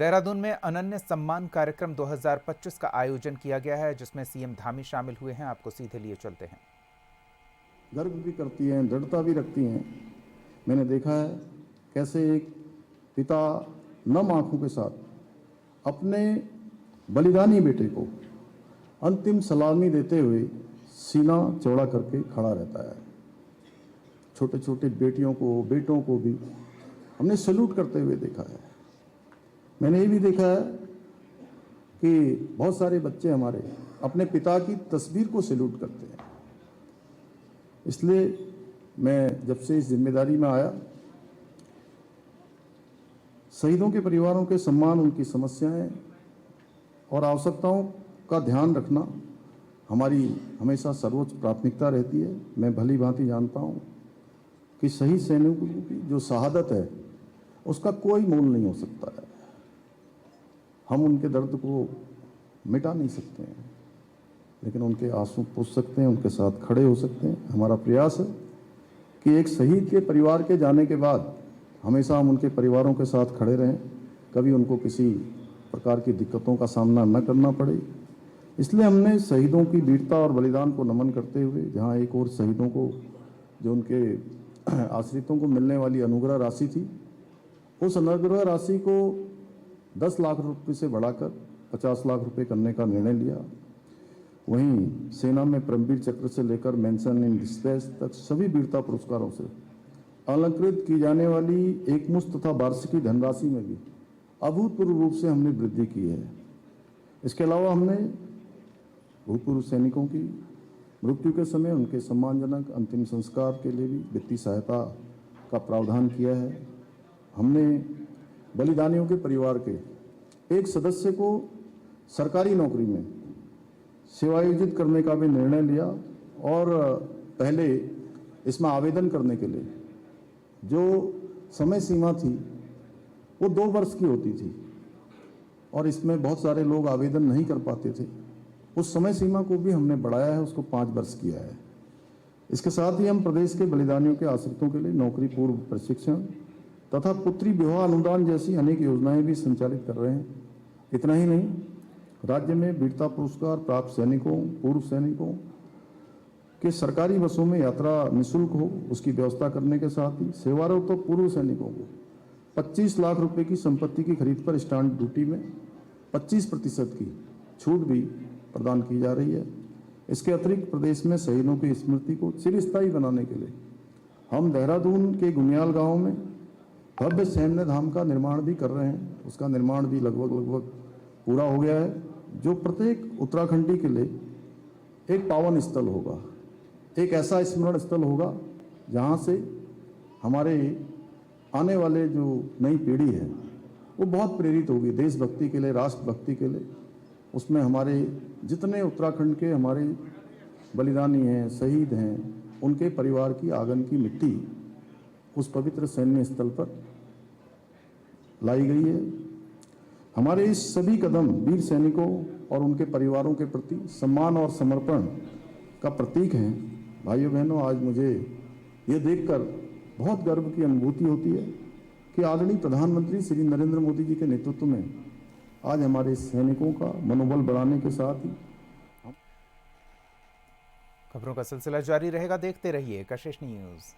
देहरादून में अनन्य सम्मान कार्यक्रम 2025 का आयोजन किया गया है, जिसमें सीएम धामी शामिल हुए हैं। आपको सीधे लिए चलते हैं। गर्व भी करती हैं, दृढ़ता भी रखती हैं। मैंने देखा है कैसे एक पिता नम आंखों के साथ अपने बलिदानी बेटे को अंतिम सलामी देते हुए सीना चौड़ा करके खड़ा रहता है। छोटे छोटे बेटियों को, बेटों को भी हमने सैल्यूट करते हुए देखा है। मैंने ये भी देखा है कि बहुत सारे बच्चे हमारे अपने पिता की तस्वीर को सैल्यूट करते हैं। इसलिए मैं जब से इस जिम्मेदारी में आया, शहीदों के परिवारों के सम्मान, उनकी समस्याएं और आवश्यकताओं का ध्यान रखना हमारी हमेशा सर्वोच्च प्राथमिकता रहती है। मैं भली भांति जानता हूं कि शहीद सैनिकों की जो शहादत है उसका कोई मोल नहीं हो सकता है। हम उनके दर्द को मिटा नहीं सकते हैं, लेकिन उनके आंसू पोंछ सकते हैं, उनके साथ खड़े हो सकते हैं। हमारा प्रयास है कि एक शहीद के परिवार के जाने के बाद हमेशा हम उनके परिवारों के साथ खड़े रहें, कभी उनको किसी प्रकार की दिक्कतों का सामना न करना पड़े। इसलिए हमने शहीदों की वीरता और बलिदान को नमन करते हुए, जहां एक और शहीदों को जो उनके आश्रितों को मिलने वाली अनुग्रह राशि थी, उस अनुग्रह राशि को 10 लाख रुपये से बढ़ाकर 50 लाख रुपये करने का निर्णय लिया। वहीं सेना में परमवीर चक्र से लेकर मेंशन इन डिस्ट्रेस तक सभी वीरता पुरस्कारों से अलंकृत की जाने वाली एकमुश्त तथा वार्षिकी धनराशि में भी अभूतपूर्व रूप से हमने वृद्धि की है। इसके अलावा हमने भूतपूर्व सैनिकों की मृत्यु के समय उनके सम्मानजनक अंतिम संस्कार के लिए भी वित्तीय सहायता का प्रावधान किया है। हमने बलिदानियों के परिवार के एक सदस्य को सरकारी नौकरी में सेवायोजित करने का भी निर्णय लिया और पहले इसमें आवेदन करने के लिए जो समय सीमा थी वो 2 वर्ष की होती थी और इसमें बहुत सारे लोग आवेदन नहीं कर पाते थे। उस समय सीमा को भी हमने बढ़ाया है, उसको 5 वर्ष किया है। इसके साथ ही हम प्रदेश के बलिदानियों के आश्रितों के लिए नौकरी पूर्व प्रशिक्षण तथा पुत्री विवाह अनुदान जैसी अनेक योजनाएं भी संचालित कर रहे हैं। इतना ही नहीं, राज्य में वीरता पुरस्कार प्राप्त सैनिकों, पूर्व सैनिकों के सरकारी बसों में यात्रा निःशुल्क हो, उसकी व्यवस्था करने के साथ ही सेवारत तो पूर्व सैनिकों को 25 लाख रुपए की संपत्ति की खरीद पर स्टाम्प ड्यूटी में 25% की छूट भी प्रदान की जा रही है। इसके अतिरिक्त प्रदेश में शहीदों की स्मृति को चिरस्थायी बनाने के लिए हम देहरादून के गुनियाल गांव में भव्य सैन्य धाम का निर्माण भी कर रहे हैं। उसका निर्माण भी लगभग पूरा हो गया है, जो प्रत्येक उत्तराखंडी के लिए एक पावन स्थल होगा, एक ऐसा स्मरण स्थल होगा जहां से हमारे आने वाले जो नई पीढ़ी है वो बहुत प्रेरित होगी देशभक्ति के लिए, राष्ट्रभक्ति के लिए। उसमें हमारे जितने उत्तराखंड के हमारे बलिदानी हैं, शहीद हैं, उनके परिवार की आंगन की मिट्टी उस पवित्र सैन्य स्थल पर लाई गई है। हमारे इस सभी कदम वीर सैनिकों और उनके परिवारों के प्रति सम्मान और समर्पण का प्रतीक हैं। भाइयों बहनों, आज मुझे ये देखकर बहुत गर्व की अनुभूति होती है कि आदरणीय प्रधानमंत्री श्री नरेंद्र मोदी जी के नेतृत्व में आज हमारे सैनिकों का मनोबल बढ़ाने के साथ ही खबरों का सिलसिला जारी रहेगा। देखते रहिए कशिश न्यूज़।